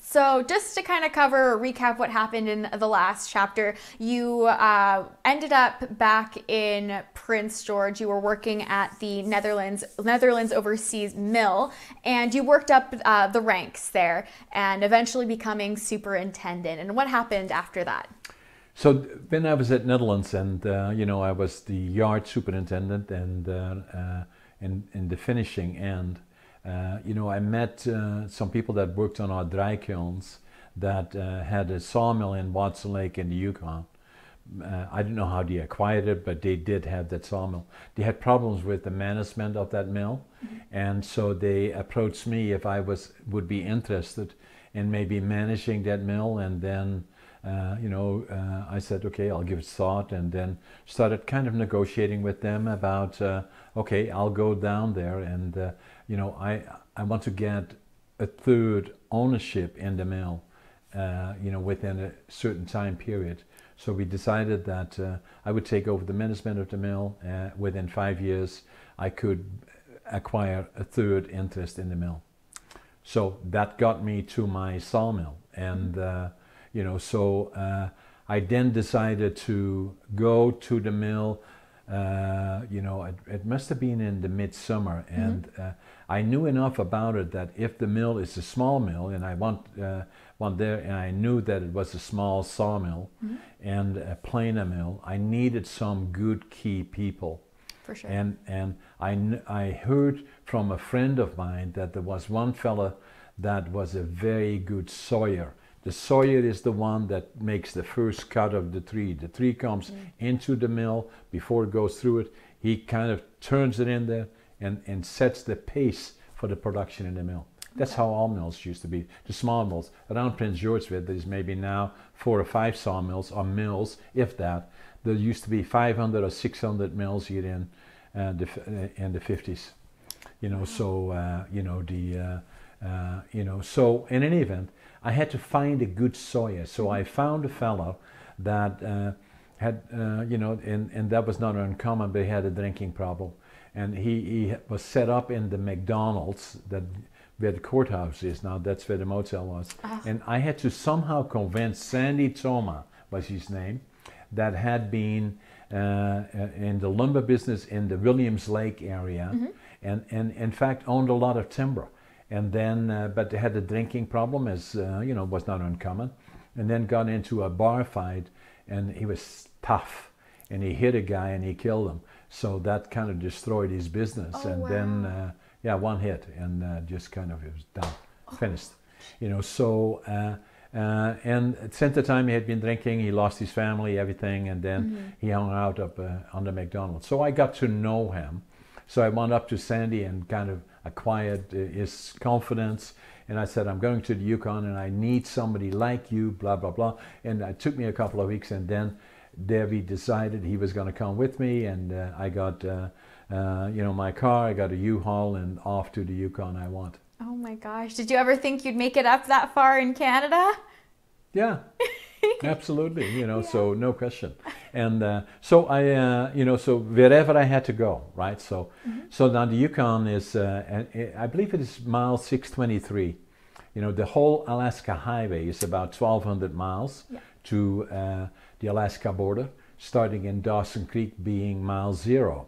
So just to kind of cover or recap what happened in the last chapter, you ended up back in Prince George. You were working at the Netherlands Overseas Mill, and you worked up the ranks there and eventually becoming superintendent. And what happened after that? So when I was at Netherlands, and I was the yard superintendent, and in the finishing end, I met some people that worked on our dry kilns that had a sawmill in Watson Lake in the Yukon. I don't know how they acquired it, but they did have that sawmill. They had problems with the management of that mill, and so they approached me if I would be interested in maybe managing that mill, and then I said, okay, I'll give it thought, and then started kind of negotiating with them about, okay, I'll go down there, and I want to get a third ownership in the mill, within a certain time period. So we decided that I would take over the management of the mill. Within 5 years, I could acquire a third interest in the mill. So that got me to my sawmill, and I then decided to go to the mill. It must have been in the midsummer, and I knew enough about it that if the mill is a small mill, and I want there, and I knew that it was a small sawmill and a planer mill, I needed some good key people. For sure. And I heard from a friend of mine that there was one fella that was a very good sawyer. The sawyer is the one that makes the first cut of the tree. The tree comes into the mill before it goes through it. He kind of turns it in there and sets the pace for the production in the mill. That's how all mills used to be. The small mills. Around Prince George, there's maybe now 4 or 5 sawmills, or mills, if that. There used to be 500 or 600 mills here in the 50s. So in any event, I had to find a good sawyer. So I found a fellow that had, and that was not uncommon, but he had a drinking problem. And he was set up in the McDonald's, where the courthouse is now. That's where the motel was. And I had to somehow convince Sandy Thoma, was his name, that had been in the lumber business in the Williams Lake area, and in fact owned a lot of timber. And then, but they had a drinking problem, as was not uncommon, and then got into a bar fight, and he was tough, and he hit a guy and he killed him. So that kind of destroyed his business. Oh, and wow. then, one hit, and just kind of it was done, finished. And since the time he had been drinking, he lost his family, everything, and then he hung out up on the McDonald's. So I got to know him. So I went up to Sandy and kind of acquired his confidence, and I said, I'm going to the Yukon and I need somebody like you, blah, blah, blah. And it took me a couple of weeks, and then Davey decided he was going to come with me, and I got, my car, I got a U-Haul, and off to the Yukon I went. Oh my gosh. Did you ever think you'd make it up that far in Canada? Yeah, absolutely, so no question. And so I, so wherever I had to go, right? So now the Yukon is, I believe it is mile 623. The whole Alaska Highway is about 1,200 miles to the Alaska border, starting in Dawson Creek being mile 0.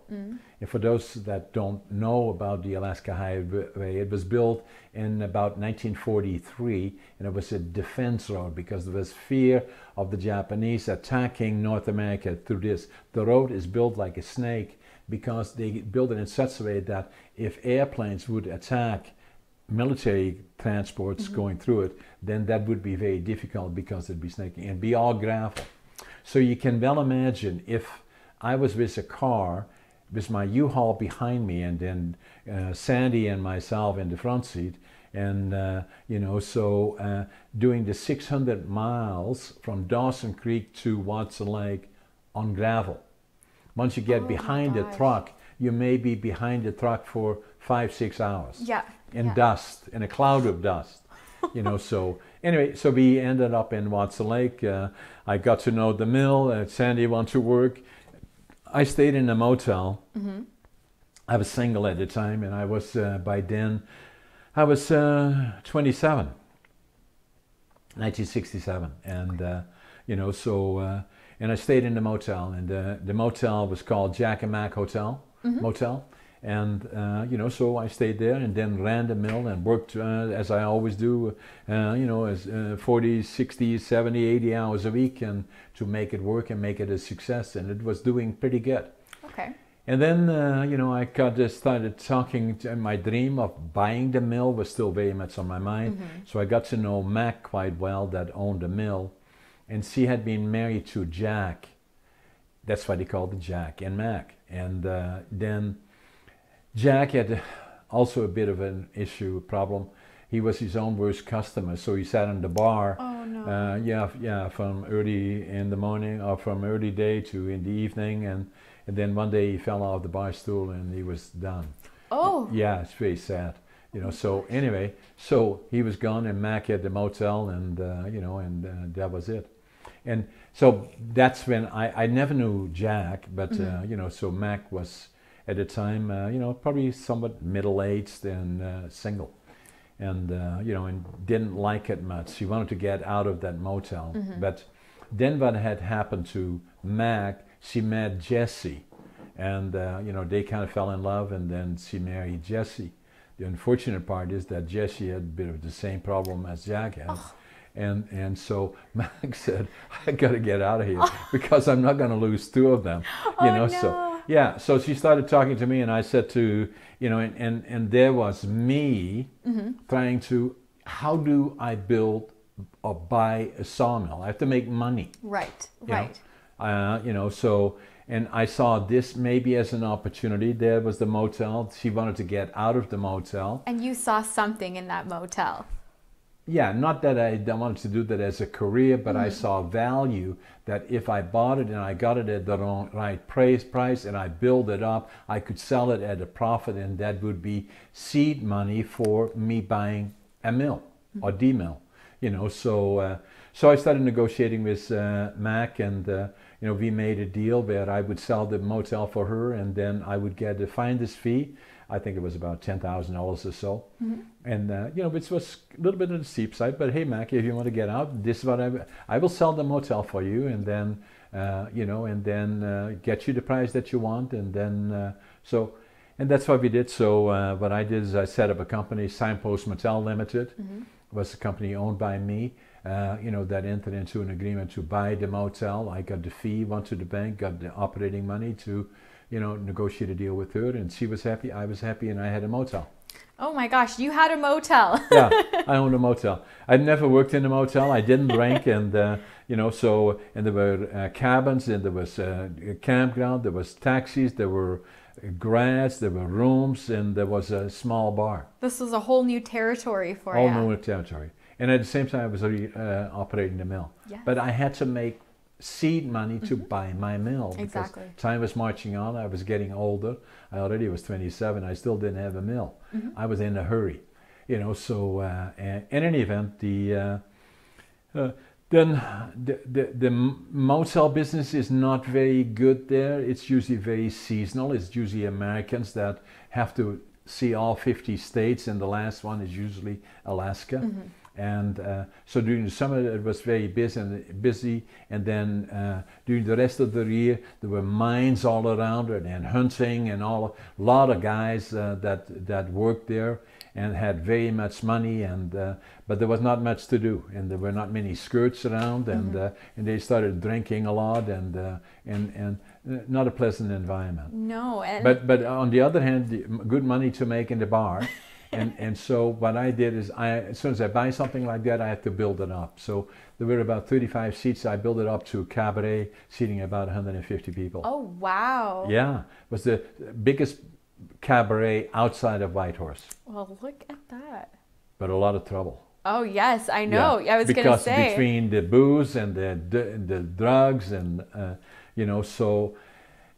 And for those that don't know about the Alaska Highway, it was built in about 1943, and it was a defense road because there was fear of the Japanese attacking North America through this. The road is built like a snake because they built it in such a way that if airplanes would attack military transports going through it, then that would be very difficult because it'd be snaking and be all gravel. So you can well imagine if I was with a car with my U-Haul behind me, and then Sandy and myself in the front seat, and doing the 600 miles from Dawson Creek to Watson Lake on gravel. Once you get behind the truck, you may be behind the truck for 5-6 hours. In dust, in a cloud of dust. So anyway, so we ended up in Watson Lake. I got to know the mill. Sandy went to work. I stayed in a motel. I was single at the time, and I was by then, I was 27. 1967, and you know, so and I stayed in the motel, and the motel was called Jack and Mac Hotel Motel, and you know, so I stayed there, and then ran the mill and worked as I always do, you know, as 40, 60, 70, 80 hours a week, and to make it work and make it a success, and it was doing pretty good. Okay. And then, you know, I started talking, my dream of buying the mill was still very much on my mind. So I got to know Mac quite well, that owned the mill. And she had been married to Jack. That's why they called it Jack and Mac. And then Jack had also a bit of an issue, a problem. He was his own worst customer. So he sat in the bar, yeah, from early in the morning or from early day to in the evening. And then one day he fell off the bar stool and he was done. Oh. Yeah, it's very sad. You know, so anyway, so he was gone and Mac had the motel, and, you know, and that was it. And so that's when I never knew Jack, but, you know, so Mac was at the time, you know, probably somewhat middle-aged and single. And, you know, and didn't like it much. She wanted to get out of that motel. But then what had happened to Mac, she met Jesse, and you know, they kind of fell in love, and then she married Jesse. The unfortunate part is that Jesse had a bit of the same problem as Jack had, and so Mac said, "I got to get out of here because I'm not going to lose two of them." You know, no. so yeah, so she started talking to me, and I said to, you know, and there was me trying to, how do I build or buy a sawmill? I have to make money. Right, You right. know? You know, so, and I saw this maybe as an opportunity. There was the motel. She wanted to get out of the motel. And you saw something in that motel. Yeah, not that I wanted to do that as a career, but I saw value that if I bought it and I got it at the right price and I build it up, I could sell it at a profit, and that would be seed money for me buying a mill or the mill. You know, so so I started negotiating with Mac, and you know, we made a deal where I would sell the motel for her, and then I would get a finder's fee. I think it was about $10,000 or so, and you know, which was a little bit on the steep side. But hey, Mac, if you want to get out, this is what I will sell the motel for you, and then you know, and then get you the price that you want, and then so. And that's what we did. So what I did is I set up a company, Signpost Motel Limited. Was a company owned by me, you know, that entered into an agreement to buy the motel. I got the fee, went to the bank, got the operating money to, you know, negotiate a deal with her, and she was happy, I was happy, and I had a motel. Oh my gosh, you had a motel. Yeah, I owned a motel. I'd never worked in a motel. I didn't drink, and you know, so, and there were cabins, and there was a campground, there was taxis, there were grass, there were rooms, and there was a small bar. This was a whole new territory for you. you. All new territory. And at the same time, I was operating the mill. Yes. But I had to make seed money to buy my mill. Exactly. Because time was marching on. I was getting older. I already was 27. I still didn't have a mill. I was in a hurry. You know, so in any event, then the motel business is not very good there. It's usually very seasonal. It's usually Americans that have to see all 50 states, and the last one is usually Alaska. And so during the summer it was very busy, and then during the rest of the year there were mines all around it, and hunting, and a lot of guys that worked there and had very much money, and but there was not much to do, and there were not many skirts around, and they started drinking a lot, and not a pleasant environment. No, and but on the other hand, good money to make in the bar. And so what I did is, as soon as I buy something like that, I have to build it up. So there were about 35 seats. I built it up to cabaret, seating about 150 people. oh wow. Yeah, it was the biggest cabaret outside of Whitehorse, Well, look at that. but a lot of trouble. Oh yes, I know. Yeah, I was gonna because say. between the booze and the drugs, and you know, so.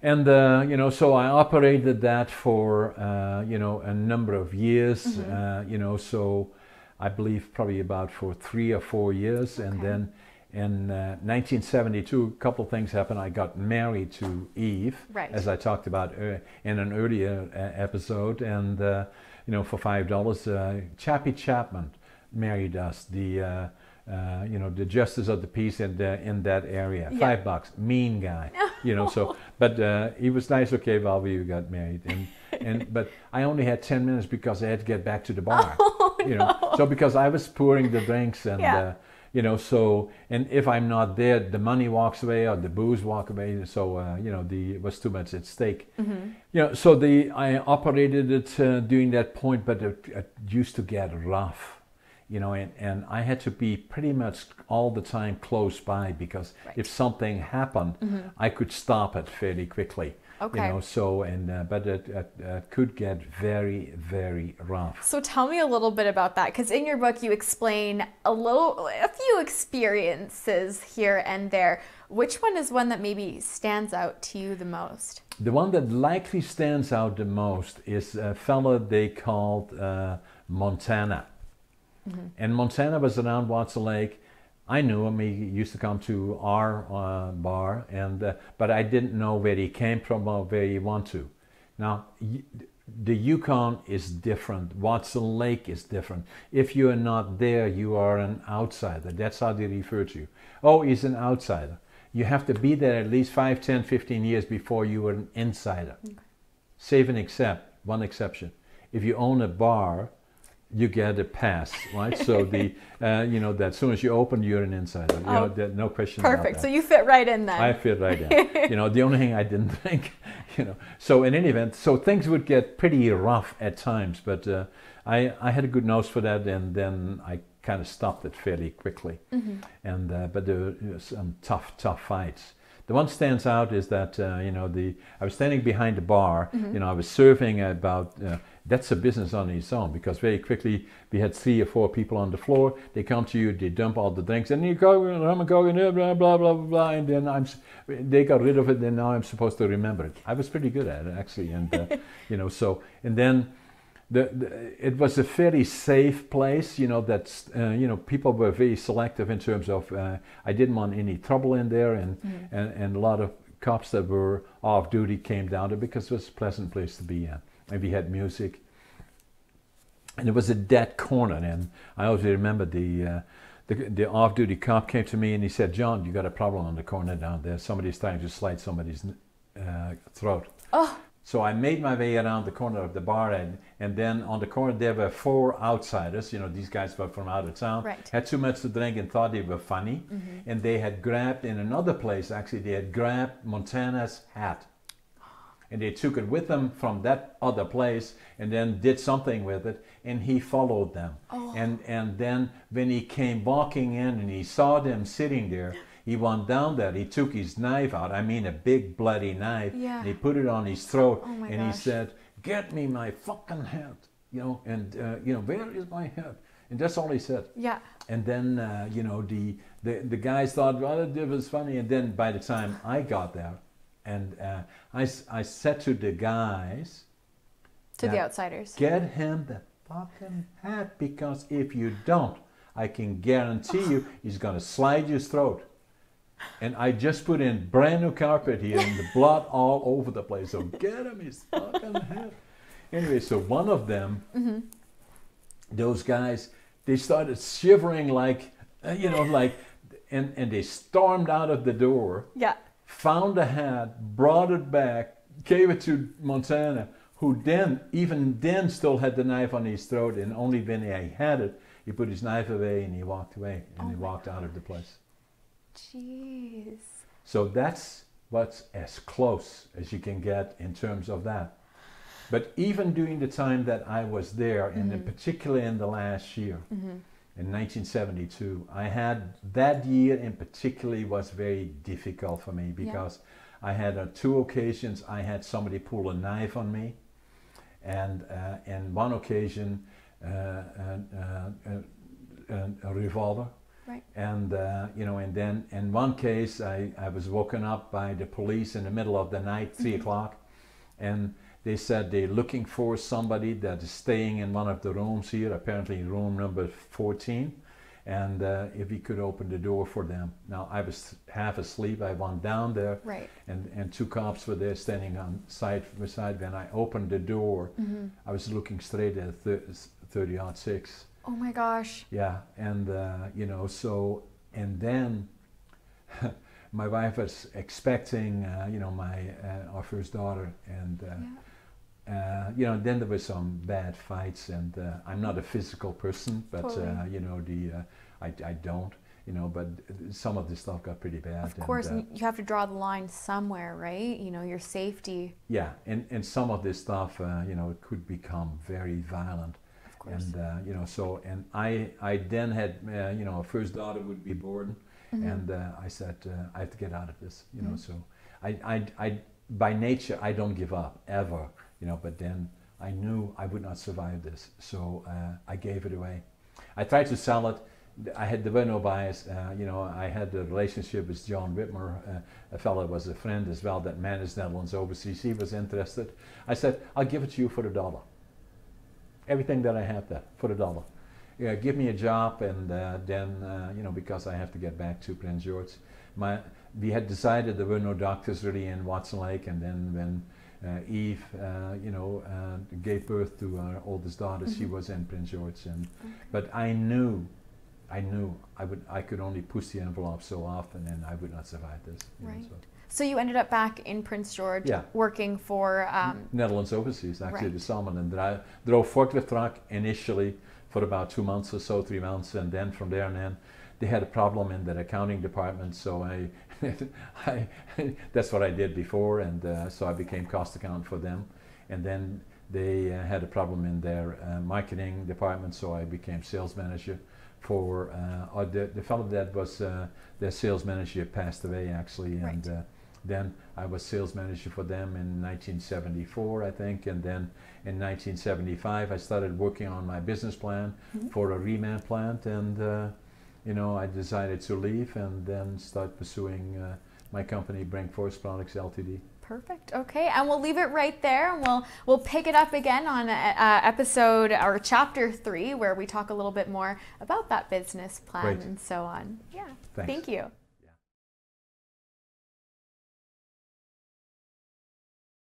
And you know, so I operated that for you know, a number of years. You know, so I believe probably about for 3 or 4 years, and then in 1972, a couple of things happened. I got married to Eve, Right. as I talked about in an earlier episode, and you know, for $5, Chappie Chapman married us, the you know, the justice of the peace in that area. Yeah. $5, mean guy, you know. So, but he was nice. Okay, well, we got married, but I only had 10 minutes because I had to get back to the bar. Oh, you know, so because I was pouring the drinks and. Yeah. You know, so, and if I'm not there, the money walks away or the booze walk away. So, you know, it was too much at stake. Mm-hmm. You know, so I operated it during that point, but it used to get rough, you know, and I had to be pretty much all the time close by because if something happened, I could stop it fairly quickly. Okay. You know, so, but it could get very, very rough. So tell me a little bit about that, because in your book you explain a few experiences here and there. Which one is one that maybe stands out to you the most? The one that likely stands out the most is a fella they called Montana. Mm-hmm. And Montana was around Watson Lake. I knew him. He used to come to our bar, but I didn't know where he came from or where he went to. Now, the Yukon is different. Watson Lake is different. If you are not there, you are an outsider. That's how they refer to you. Oh, he's an outsider. You have to be there at least 5, 10, 15 years before you are an insider. Okay. Save and except, one exception. If you own a bar, you get a pass, right? So you know, that as soon as you open, you're an insider. You know, no question about that. Perfect. So you fit right in then. I fit right in. You know, the only thing I didn't think, you know. So in any event, so things would get pretty rough at times, but I had a good nose for that, and then I kind of stopped it fairly quickly. Mm-hmm. And but there were some tough fights. The one stands out is that you know, I was standing behind the bar. Mm-hmm. You know, I was serving about. That's a business on its own, because very quickly we had 3 or 4 people on the floor. They come to you, they dump all the drinks, and you go, I'm going, blah blah blah blah, and then they got rid of it, and now I'm supposed to remember it. I was pretty good at it actually, and you know, so, and then it was a very safe place, you know. That's you know, people were very selective in terms of I didn't want any trouble in there, and a lot of cops that were off duty came down there because it was a pleasant place to be in. And we had music, and it was a dead corner. And I always remember the off-duty cop came to me and he said, "John, you got a problem on the corner down there. Somebody's trying to slit somebody's throat." Oh. So I made my way around the corner of the bar, and then on the corner there were 4 outsiders. You know, these guys were from out of town, had too much to drink and thought they were funny, and they had grabbed, in another place actually, they had grabbed Montana's hat. And they took it with them from that other place and then did something with it, and he followed them. Oh. And then when he came walking in and he saw them sitting there, he went down there, he took his knife out, I mean a big bloody knife, and he put it on his throat, and he said, "Get me my fucking hat," you know, and you know, "Where is my hat?" And that's all he said. Yeah. And then you know, the guys thought, well, it was funny, and then by the time I got there, and I said to the guys, to the outsiders, "Get him the fucking hat, because if you don't, I can guarantee you he's gonna slide your throat." And I just put in brand new carpet here and the blood all over the place. So get him his fucking hat. Anyway, so one of them, those guys, they started shivering like, you know, like, and they stormed out of the door. Yeah. Found the hat, brought it back, gave it to Montana, who then, even then, still had the knife on his throat, and only when he had it, he put his knife away and he walked away, and he walked out of the place. Jeez. So that's what's as close as you can get in terms of that. But even during the time that I was there, and particularly in the last year, in 1972, I had, that year in particular was very difficult for me, because I had on 2 occasions I had somebody pull a knife on me, and one occasion a revolver. Right. And you know, and then in one case I was woken up by the police in the middle of the night, 3 o'clock, and they said they're looking for somebody that is staying in one of the rooms here, apparently room number 14, and if he could open the door for them. Now I was half asleep. I went down there, and 2 cops were there standing on side by side. When I opened the door, I was looking straight at 30-06. Oh my gosh. Yeah, and you know, so, and then my wife was expecting, you know, our first daughter, and you know, then there were some bad fights, and I'm not a physical person, but Totally. you know, I don't, you know, but some of the stuff got pretty bad. Of course, and, you have to draw the line somewhere, right? You know, your safety. yeah, and some of this stuff, you know, it could become very violent. Of course. And you know, so, and I then had, you know, a first daughter would be born, and I said, I have to get out of this, you know. So I by nature I don't give up ever, you know. But then I knew I would not survive this, so I gave it away. I tried to sell it. There were no buyers. You know, I had a relationship with John Whitmer, a fellow who was a friend as well that managed Netherlands Overseas. He was interested. I said, I'll give it to you for $1. Everything that I have there for $1. Yeah, give me a job, and then you know, because I have to get back to Prince George. We had decided there were no doctors really in Watson Lake, and then when Eve, you know, gave birth to our oldest daughter, she was in Prince George, and but I knew I could only push the envelope so often, and I would not survive this. Right. Know, so you ended up back in Prince George, working for Netherlands Overseas, actually, the salmon, and I drove forklift truck initially for about 2 months or so, 3 months, and then from there, and then they had a problem in their accounting department, so that's what I did before, and so I became cost accountant for them, and then they had a problem in their marketing department, so I became sales manager for the fellow that was their sales manager passed away, actually, and then I was sales manager for them in 1974, I think, and then in 1975 I started working on my business plan for a reman plant, and you know, I decided to leave and then start pursuing my company, Brink Forest Products Ltd. Perfect. Okay, and we'll leave it right there, and we'll pick it up again on episode or chapter 3, where we talk a little bit more about that business plan and so on. Yeah. Thanks. Thank you.